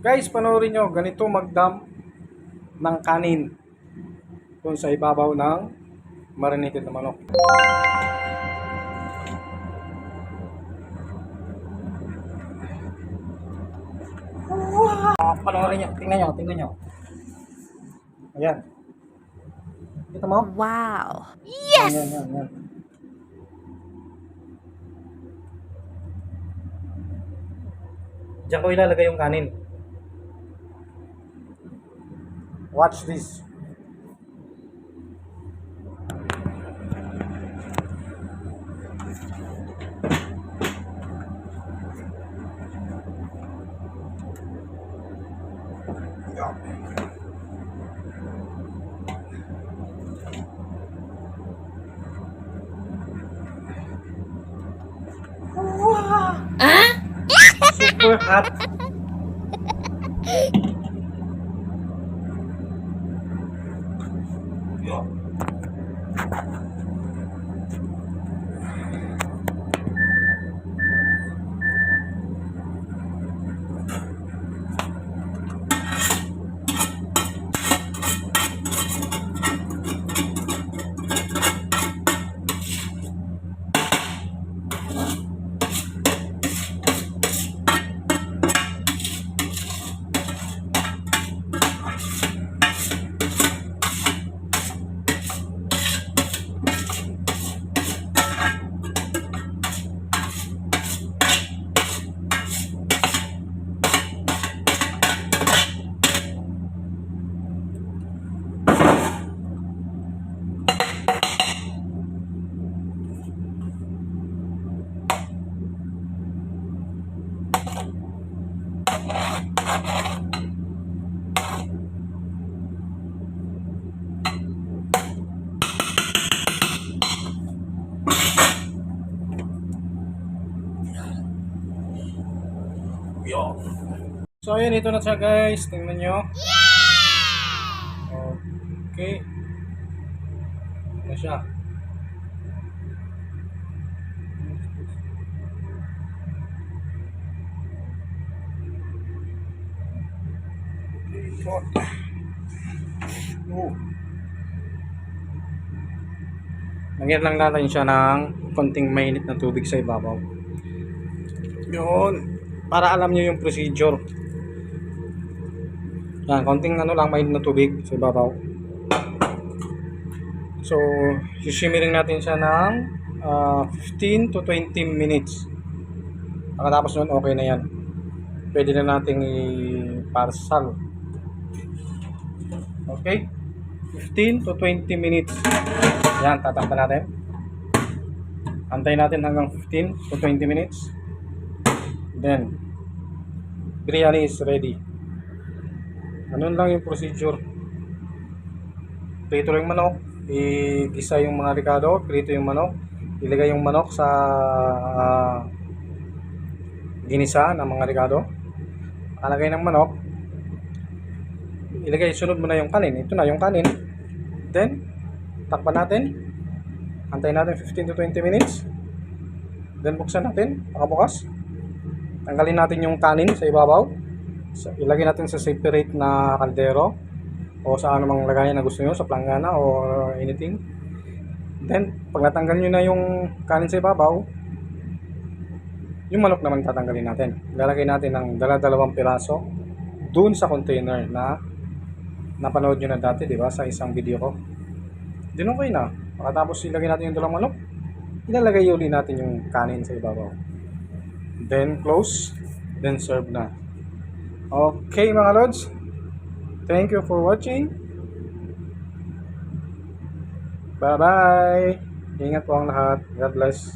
Guys, panoorin nyo, ganito magdam ng kanin kung sa ibabaw ng marinated na manok. Wow! Panoorin nyo, tingnan nyo. Ayan. Kita mo? Wow! Yes! Yan. Diyan ko ilalagay yung kanin. Watch this. Wow! Super hot. So ayun, ito na siya guys. Tingnan nyo. Okay. Ito na siya. Lagyan lang natin siya ng konting mainit na tubig sa ibabaw. Yun. Para alam nyo yung procedure. Yan, konting lang mainit na tubig sa ibabaw. So, sisimiring natin siya ng 15 to 20 minutes. Pagkatapos nun, okay na yan. Pwede na nating i-parcel. Okay? 15 to 20 minutes. Yan, tatakpan natin. Antayin natin hanggang 15 to 20 minutes. Then, biryani is ready. Ganun lang yung procedure. Prito yung manok, igisa yung mga ricado, prito yung manok, ilagay yung manok sa ginisa ng mga ricado. Alagay ng manok, ilagay, sunod mo na yung kanin. Ito na yung kanin. Then, takpan natin. Antayin natin 15 to 20 minutes. Then, buksan natin, pakabukas. Tanggalin natin yung kanin sa ibabaw. Ilagay natin sa separate na kaldero o sa anumang lagayan na gusto nyo, sa planggana or anything. Then, pag natanggal nyo na yung kanin sa ibabaw, yung manok naman tatanggalin natin. Ilalagay natin ng dalawang piraso dun sa container na napanood nyo na dati, di ba, sa isang video ko. Then okay na. Pagkatapos ilagay natin yung dalawang manok, ilalagay uli natin yung kanin sa ibabaw. Then close, then serve na. Okay mga lods, thank you for watching. Bye bye. Ingat po ang lahat. God bless.